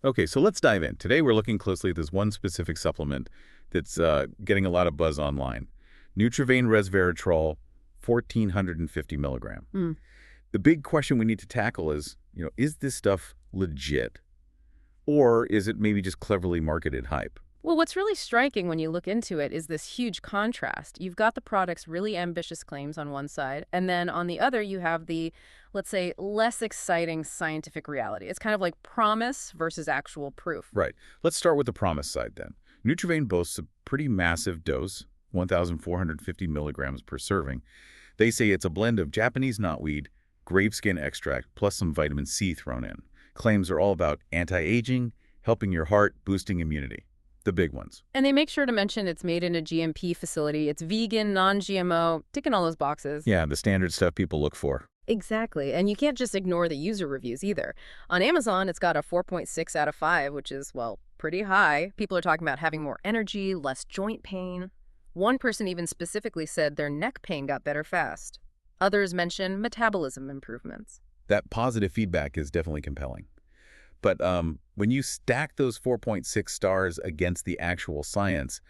Okay, so let's dive in. Today we're looking closely at this one specific supplement that's getting a lot of buzz online. Nutrivein Resveratrol 1450 milligram. Mm. The big question we need to tackle is, is this stuff legit? Or is it maybe just cleverly marketed hype? Well, what's really striking when you look into it is this huge contrast. You've got the product's really ambitious claims on one side, and then on the other, you have the, let's say, less exciting scientific reality. It's kind of like promise versus actual proof. Right. Let's start with the promise side then. Nutrivein boasts a pretty massive dose, 1,450 milligrams per serving. They say it's a blend of Japanese knotweed, graveskin extract, plus some vitamin C thrown in. Claims are all about anti-aging, helping your heart, boosting immunity. The big ones. And they make sure to mention it's made in a GMP facility, it's vegan, non-GMO, ticking all those boxes. Yeah, the standard stuff people look for. Exactly. And you can't just ignore the user reviews either. On Amazon, it's got a 4.6 out of 5, which is, well, pretty high. People are talking about having more energy, less joint pain. One person even specifically said their neck pain got better fast. Others mention metabolism improvements. That positive feedback is definitely compelling. But when you stack those 4.6 stars against the actual science,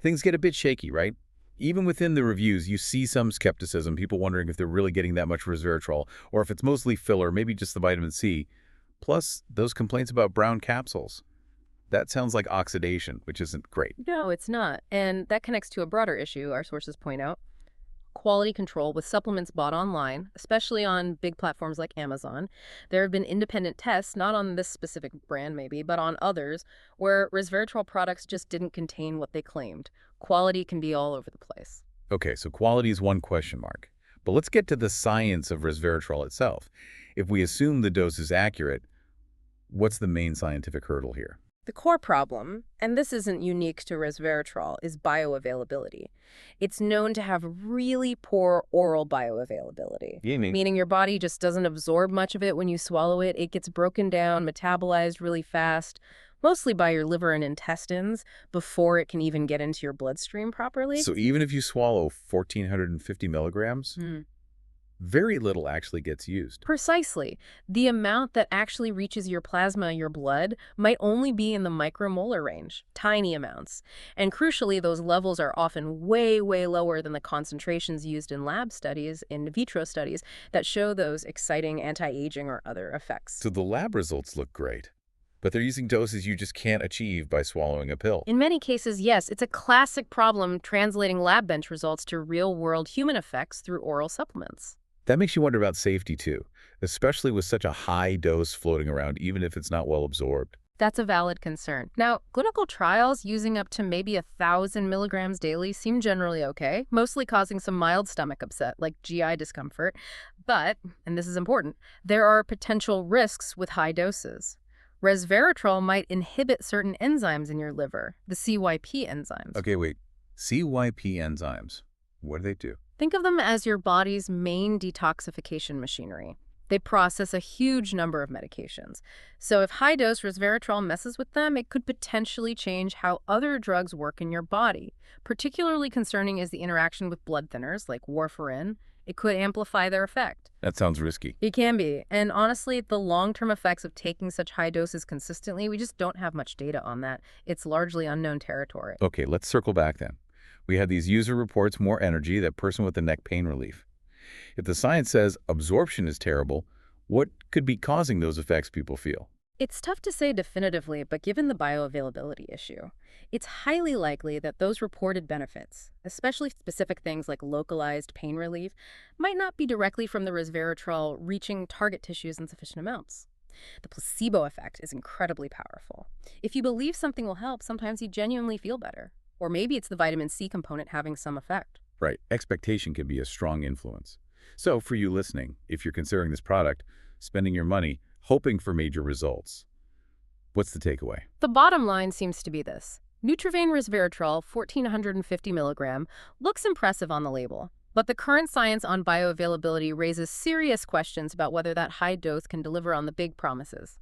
things get a bit shaky, right? Even within the reviews, you see some skepticism, people wondering if they're really getting that much resveratrol, or if it's mostly filler, maybe just the vitamin C. Plus, those complaints about brown capsules. That sounds like oxidation, which isn't great. No, it's not. And that connects to a broader issue, our sources point out. Quality control with supplements bought online, especially on big platforms like Amazon. There have been independent tests, not on this specific brand maybe, but on others, where resveratrol products just didn't contain what they claimed. Quality can be all over the place. Okay, so quality is one question mark. But let's get to the science of resveratrol itself. If we assume the dose is accurate, what's the main scientific hurdle here? The core problem, and this isn't unique to resveratrol, is bioavailability. It's known to have really poor oral bioavailability, meaning your body just doesn't absorb much of it when you swallow it. It gets broken down, metabolized really fast, mostly by your liver and intestines, before it can even get into your bloodstream properly. So even if you swallow 1,450 milligrams, very little actually gets used. Precisely. The amount that actually reaches your plasma, your blood, might only be in the micromolar range, tiny amounts. And crucially, those levels are often way, way lower than the concentrations used in lab studies, in vitro studies, that show those exciting anti-aging or other effects. So the lab results look great, but they're using doses you just can't achieve by swallowing a pill. In many cases, yes, it's a classic problem translating lab bench results to real-world human effects through oral supplements. That makes you wonder about safety too, especially with such a high dose floating around, even if it's not well absorbed. That's a valid concern. Now, clinical trials using up to maybe 1,000 milligrams daily seem generally okay, mostly causing some mild stomach upset, like GI discomfort. But, and this is important, there are potential risks with high doses. Resveratrol might inhibit certain enzymes in your liver, the CYP enzymes. Okay, wait. CYP enzymes. What do they do? Think of them as your body's main detoxification machinery. They process a huge number of medications. So if high-dose resveratrol messes with them, it could potentially change how other drugs work in your body. Particularly concerning is the interaction with blood thinners like warfarin. It could amplify their effect. That sounds risky. It can be. And honestly, the long-term effects of taking such high doses consistently, we just don't have much data on that. It's largely unknown territory. Okay, let's circle back then. We had these user reports, more energy, that person with the neck pain relief. If the science says absorption is terrible, what could be causing those effects people feel? It's tough to say definitively, but given the bioavailability issue, it's highly likely that those reported benefits, especially specific things like localized pain relief, might not be directly from the resveratrol reaching target tissues in sufficient amounts. The placebo effect is incredibly powerful. If you believe something will help, sometimes you genuinely feel better. Or maybe it's the vitamin C component having some effect. Right. Expectation can be a strong influence. So for you listening, if you're considering this product, spending your money, hoping for major results, what's the takeaway? The bottom line seems to be this. Nutrivein Resveratrol 1450 mg looks impressive on the label, but the current science on bioavailability raises serious questions about whether that high dose can deliver on the big promises.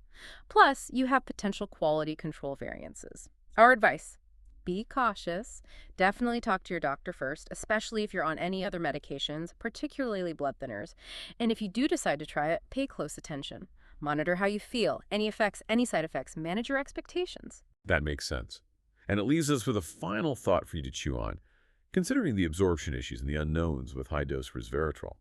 Plus, you have potential quality control variances. Our advice: be cautious. Definitely talk to your doctor first, especially if you're on any other medications, particularly blood thinners. And if you do decide to try it, pay close attention. Monitor how you feel, any effects, any side effects. Manage your expectations. That makes sense. And it leaves us with a final thought for you to chew on. Considering the absorption issues and the unknowns with high-dose resveratrol,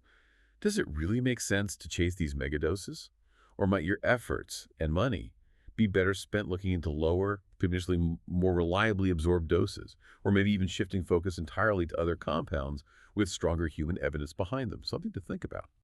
does it really make sense to chase these megadoses? Or might your efforts and money be better spent looking into lower, potentially more reliably absorbed doses, or maybe even shifting focus entirely to other compounds with stronger human evidence behind them? Something to think about.